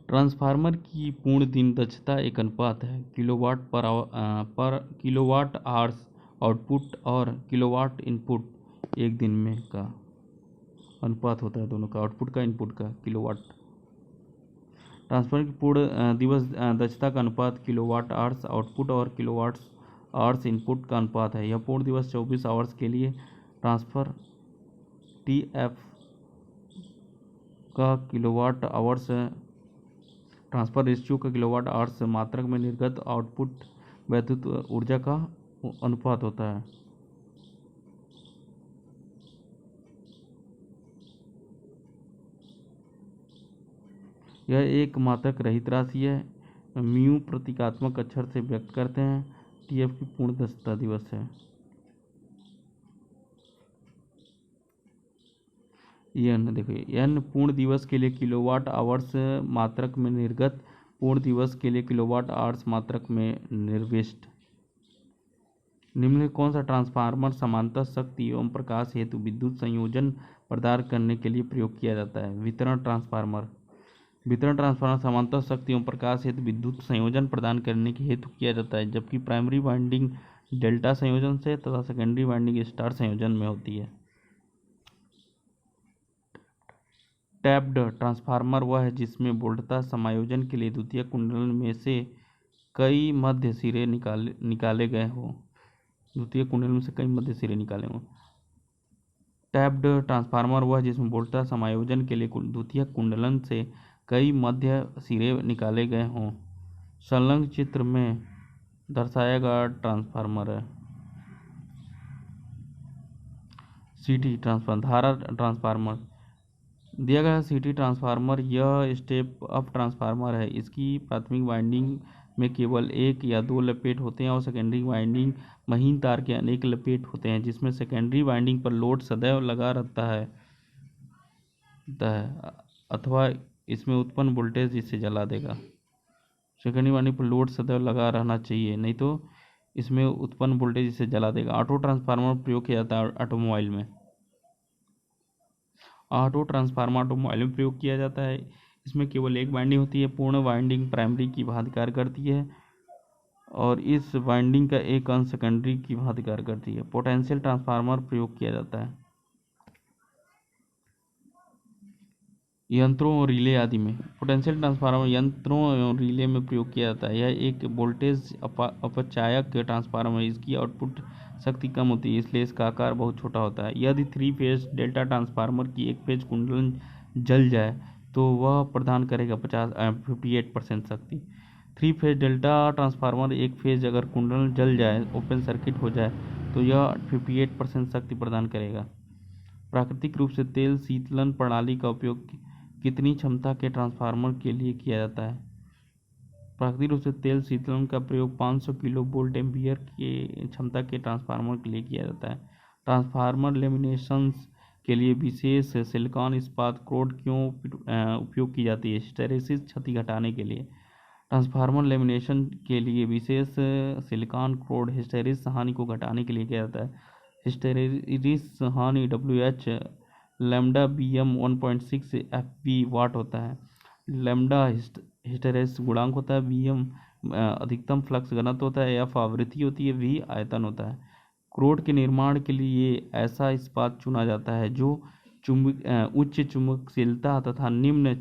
Transformer की पूर्ण दिन दक्षता एक अनुपात है किलोवाट पर किलोवाट आवर्स आउटपुट और किलोवाट इनपुट एक दिन में का अनुपात होता है, दोनों का, आउटपुट का इनपुट का, किलोवाट। ट्रांसफार्मर की पूर्ण दिवस दक्षता का अनुपात किलोवाट आवर्स आउटपुट और किलोवाट आवर्स इनपुट का अनुपात है। यह पूर्ण दिवस 24 आवर्स के लिए ट्रांसफर TF का किलोवाट आवर्स ट्रांसफर रेशियो का किलोवाट आवर्स मात्रक में निर्गत आउटपुट वैद्युत ऊर्जा का अनुपात होता है। यह एक मात्रक रहित राशि है, म्यू प्रतीकात्मक अक्षर से व्यक्त करते हैं। TF की पूर्ण दक्षता दिवस है। एन देखिए, एन पूर्ण दिवस के लिए किलोवाट आवर्स मात्रक में निर्गत, पूर्ण दिवस के लिए किलोवाट आवर्स मात्रक में निर्विष्ट। निम्न में कौन सा ट्रांसफार्मर समांतर शक्ति एवं प्रकाश हेतु विद्युत संयोजन प्रदान करने के लिए प्रयोग किया जाता है? वितरण ट्रांसफार्मर। वितरण ट्रांसफार्मर समांतर शक्ति एवं प्रकाश हेतु विद्युत संयोजन प्रदान करने के हेतु किया जाता है, जबकि प्राइमरी वाइंडिंग डेल्टा संयोजन से तथा सेकेंडरी वाइंडिंग स्टार संयोजन में होती है। टैप्ड ट्रांसफार्मर वह है जिसमें वोल्टता समायोजन के लिए द्वितीय कुंडलन में से कई मध्य सिरे निकाले गए हों। द्वितीय कुंडलन में से कई मध्य सिरे निकाले हों। टैप्ड ट्रांसफार्मर वह जिसमें वोल्टता समायोजन के लिए द्वितीय कुंडलन से कई मध्य सिरे निकाले गए हों। संलग्न चित्र में दर्शाया गया ट्रांसफार्मर है। सीटी ट्रांसफार्मर। धारा ट्रांसफार्मर दिया गया सीटी ट्रांसफार्मर यह स्टेप अप ट्रांसफार्मर है। इसकी प्राथमिक वाइंडिंग में केवल एक या दो लपेट होते हैं और सेकेंडरी वाइंडिंग महीन तार के अनेक लपेट होते हैं, जिसमें सेकेंडरी वाइंडिंग पर लोड सदैव लगा रहता है अथवा इसमें उत्पन्न वोल्टेज इसे जला देगा। सेकेंडरी वाइंडिंग पर लोड सदैव लगा रहना चाहिए, नहीं तो इसमें उत्पन्न वोल्टेज इसे जला देगा। ऑटो ट्रांसफार्मर प्रयोग किया जाता है ऑटोमोबाइल में। ऑटो ट्रांसफार्मर ऑटोमोबाइल में प्रयोग किया जाता है। इसमें केवल एक वाइंडिंग होती है। पूर्ण वाइंडिंग प्राइमरी की भांति कार्य करती है और इस वाइंडिंग का एक अंश सेकेंडरी की भांति कार्य करती है। पोटेंशियल ट्रांसफार्मर प्रयोग किया जाता है यंत्रों और रिले आदि में। पोटेंशियल ट्रांसफार्मर यंत्रों और रिले में प्रयोग किया जाता है। यह एक वोल्टेज अपचायक ट्रांसफार्मर है। इसकी आउटपुट शक्ति कम होती है, इसलिए इसका आकार बहुत छोटा होता है। यदि 3 फेज डेल्टा ट्रांसफार्मर की एक फेज कुंडलन जल जाए तो वह प्रदान करेगा 58% शक्ति। 3 फेज डेल्टा ट्रांसफार्मर एक फेज अगर कुंडलन जल जाए, ओपन सर्किट हो जाए, तो यह 58% शक्ति प्रदान करेगा। प्राकृतिक रूप से तेल शीतलन प्रणाली का उपयोग कितनी क्षमता के ट्रांसफार्मर के लिए किया जाता है? प्राकृतिक रूप से तेल शीतलन का प्रयोग 500 किलो वोल्ट एम्पियर के क्षमता के ट्रांसफार्मर के लिए किया जाता है। ट्रांसफार्मर लेमिनेशंस के लिए विशेष सिलिकॉन इस्पात क्रोड क्यों उपयोग की जाती है? हिस्टैरिसीस क्षति घटाने के लिए। ट्रांसफार्मर लेमिनेशन के लिए विशेष सिलिकॉन क्रोड हिस्टैरिस हानि को घटाने के लिए किया जाता है। हिस्टैरिस हानि WH लैम्डा BM 1.6 FV वाट होता है। लैम्डा हिस्टैरिस गुणांक होता है, BM अधिकतम फ्लक्स घनत्व होता है, F आवृत्ति होती है, V आयतन होता है। क्रोड के निर्माण के लिए ऐसा इस्पात चुना जाता है जो उच्च चुंबकशीलता तथा निम्न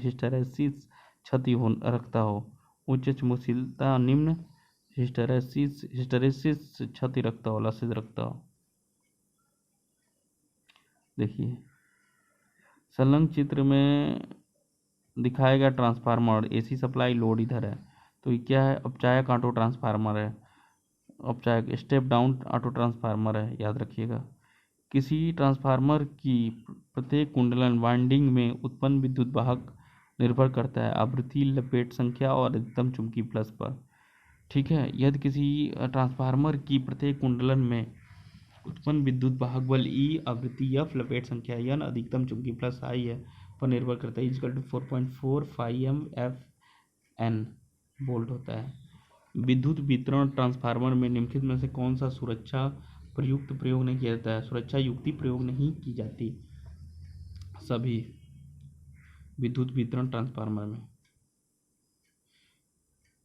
हिस्टैरिसीस क्षति रखता हो। उच्च चुंबकशीलता, निम्न हिस्टैरिसीस क्षति रखता हो, लक्षित रखता हो। देखिए संलग्न चित्र में दिखाया गया ट्रांसफार्मर AC सप्लाई लोड इधर है, तो ये क्या है? अपचायक ऑटो ट्रांसफार्मर है। अपचायक स्टेप डाउन ऑटो ट्रांसफार्मर है, याद रखिएगा। किसी ट्रांसफार्मर की प्रत्येक कुंडलन वाइंडिंग में उत्पन्न विद्युत वाहक निर्भर करता है आवृत्ति, लपेट संख्या और अधिकतम चुंबकीय प्लस पर। ठीक है, यदि किसी ट्रांसफार्मर की प्रत्येक कुंडलन में उत्पन्न विद्युत वाहक बल E, आवृत्ति F, लपेट संख्या N, अधिकतम चुंबकीय प्लस I है पर निर्भर करता है, इक्वल टू 4.45 FN वोल्ट होता है। विद्युत वितरण ट्रांसफार्मर में निम्नलिखित में से कौन सा सुरक्षा प्रयुक्त प्रयोग नहीं किया जाता है? सुरक्षा युक्ति प्रयोग नहीं की जाती सभी विद्युत वितरण ट्रांसफार्मर में।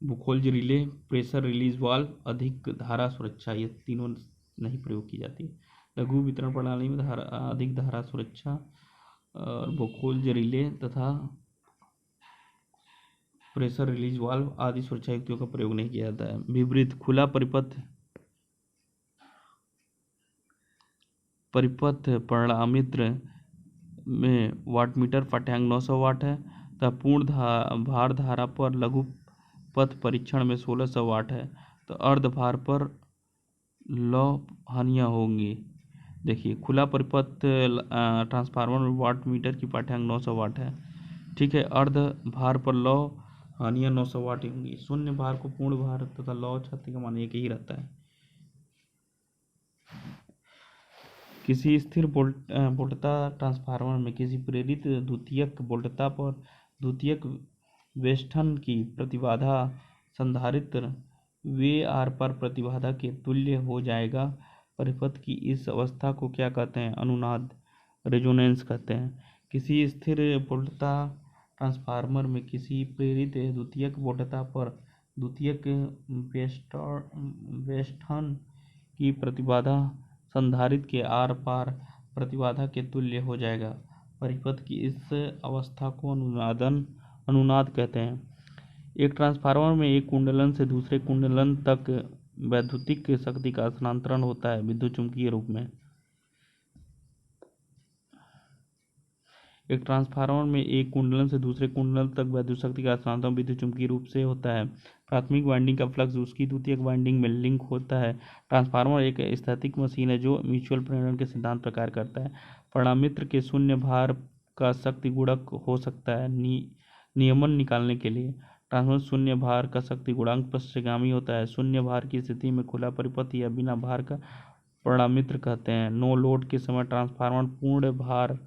बुखोल्ज रिले, प्रेशर रिलीज वाल्व, अधिक धारा सुरक्षा, ये तीनों नहीं प्रयोग की जाती। लघु वितरण प्रणाली में अधिक धारा सुरक्षा और बुखोल्ज रिले तथा प्रेशर रिलीज वाल्व आदि सुरक्षा युक्तियों का प्रयोग नहीं किया जाता है। विपरीत खुला परिपथ परिणामित्र में वाटमीटर पाठ्यांक 900 वाट है तथा पूर्ण भार धारा पर लघु पथ परीक्षण में 1600 वाट है। तो अर्ध भार पर लौ हानियाँ होंगी। देखिए, खुला परिपथ ट्रांसफार्मर में वाट मीटर की पाठ्यांक 900 वाट है, ठीक है। अर्ध भार पर लौ हानियाँ 900 वाट होंगी। शून्य भार को पूर्ण भार तथा लौ क्षति का मान एक ही रहता है। किसी स्थिर वोल्टता ट्रांसफार्मर में किसी प्रेरित द्वितीयक वोल्टता पर द्वितीयक वेष्ठन की प्रतिबाधा संधारित्र VAR पर प्रतिबाधा के तुल्य हो जाएगा। परिपथ की इस अवस्था को क्या कहते हैं? अनुनाद, रेजोनेंस कहते हैं। किसी स्थिर वोल्टता ट्रांसफार्मर में किसी प्रेरित द्वितीयक वोल्टता पर द्वितीयक वेष्ठन की प्रतिबाधा संधारित्र के आर पार प्रतिबाधा के तुल्य हो जाएगा। परिपथ की इस अवस्था को अनुनाद कहते हैं। एक ट्रांसफार्मर में एक कुंडलन से दूसरे कुंडलन तक वैद्युतिक शक्ति का स्थानांतरण होता है विद्युत चुम्बकीय रूप में। एक ट्रांसफार्मर में एक कुंडलन से दूसरे कुंडलन तक वैद्युत शक्ति का स्थानांतरण विद्युत चुम्बकीय रूप से होता है। प्राथमिक वाइंडिंग का फ्लक्स उसकी द्वितीयक वाइंडिंग में लिंक होता है। ट्रांसफार्मर एक स्थैतिक मशीन है जो म्यूचुअल प्रेरण के सिद्धांत पर कार्य करता है। परिणामित्र के शून्य भार का शक्ति गुणक हो सकता है नियमन निकालने के लिए। ट्रांसफार्मर शून्य भार का शक्ति गुणांक पश्चगामी होता है। शून्य भार की स्थिति में खुला परिपथ या बिना भार का परिणामित्र कहते हैं। नो लोड के समय ट्रांसफार्मर पूर्ण भार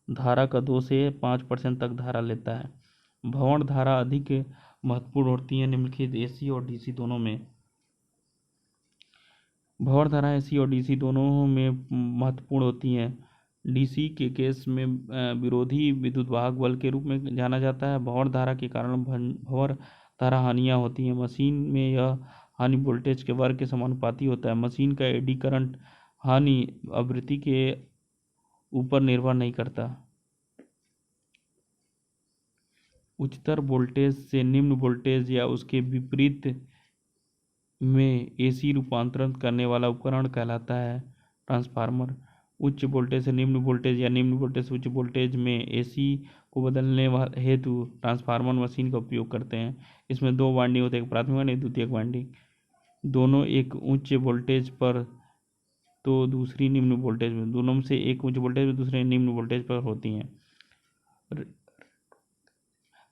धारा का 2 से 5% तक धारा लेता है। भंवर धारा अधिक महत्वपूर्ण होती है निम्नलिखित AC और DC दोनों में। भंवर धारा AC और DC दोनों में महत्वपूर्ण होती हैं। DC के केस में विरोधी विद्युत वाहक बल के रूप में जाना जाता है। भंवर धारा के कारण भंवर धारा हानियाँ होती हैं। मशीन में यह हानि वोल्टेज के वर्ग के समानुपाती होता है। मशीन का एडी करंट हानि आवृत्ति के ऊपर निर्भर नहीं करता। उच्चतर वोल्टेज से निम्न वोल्टेज या उसके विपरीत में AC रूपांतरण करने वाला उपकरण कहलाता है ट्रांसफार्मर। उच्च वोल्टेज से निम्न वोल्टेज या निम्न वोल्टेज से उच्च वोल्टेज में AC को बदलने हेतु ट्रांसफार्मर मशीन का उपयोग करते हैं। इसमें 2 वाइंडिंग होते हैं, एक प्राथमिक वाइंडिंग, द्वितीयक वाइंडिंग। दोनों एक उच्च वोल्टेज पर तो दूसरी निम्न वोल्टेज में, दोनों में से एक उच्च वोल्टेज में दूसरे निम्न वोल्टेज पर होती हैं।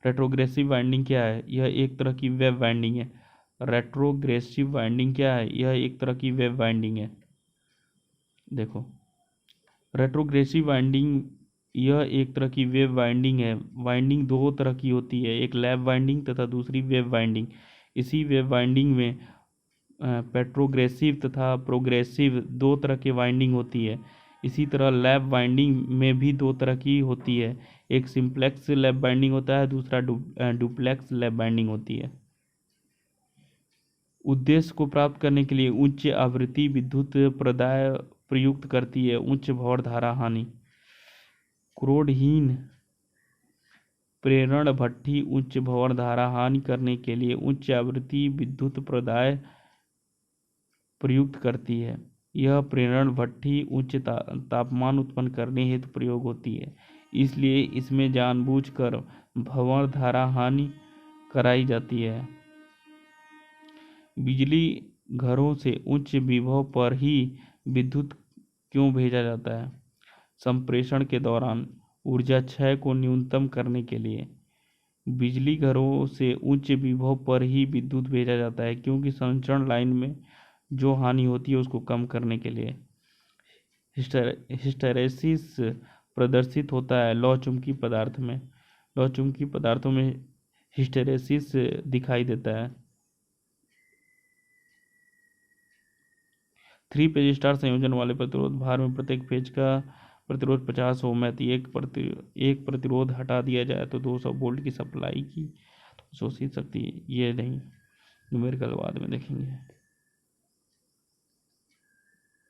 रेट्रोग्रेसिव वाइंडिंग क्या है? यह एक तरह की वेव वाइंडिंग है। रेट्रोग्रेसिव वाइंडिंग क्या है? यह एक तरह की वेव वाइंडिंग है। देखो, रेट्रोग्रेसिव वाइंडिंग यह एक तरह की वेव वाइंडिंग है। वाइंडिंग 2 तरह की होती है, एक लैप वाइंडिंग तथा दूसरी वेव वाइंडिंग। इसी वेव वाइंडिंग में पेट्रोग्रेसिव तथा प्रोग्रेसिव 2 तरह की वाइंडिंग होती है। इसी तरह लैप वाइंडिंग में भी 2 तरह की होती है, एक सिंप्लेक्स लैप वाइंडिंग होता है, दूसरा डुप्लेक्स लैप वाइंडिंग होती है। उद्देश्य को प्राप्त करने के लिए उच्च आवृत्ति विद्युत प्रदाय प्रयुक्त करती है। उच्च भंवर धारा हानि। क्रोडहीन प्रेरण भट्ठी उच्च भंवर धारा हानि करने के लिए उच्च आवृत्ति विद्युत प्रदाय प्रयुक्त करती है। यह प्रेरण भट्ठी उच्च तापमान उत्पन्न करने हेतु प्रयोग होती है, इसलिए इसमें जानबूझकर भंवर धारा हानि कराई जाती है। बिजली घरों से उच्च विभव पर ही विद्युत क्यों भेजा जाता है? संप्रेषण के दौरान ऊर्जा क्षय को न्यूनतम करने के लिए। बिजली घरों से उच्च विभव पर ही विद्युत भेजा जाता है क्योंकि संचरण लाइन में जो हानि होती है उसको कम करने के लिए। हिस्टैरिसीस प्रदर्शित होता है लौह चुंबकीय पदार्थ में। लौह चुंबकीय पदार्थों में हिस्टैरिसीस दिखाई देता है। 3 फेज स्टार संयोजन वाले प्रतिरोध भार में प्रत्येक फेज का प्रतिरोध 50 ओम है। एक प्रतिरोध हटा दिया जाए तो 200 वोल्ट की सप्लाई की शोषित शक्ति ये नहीं। न्यूमेरिकल बाद में देखेंगे।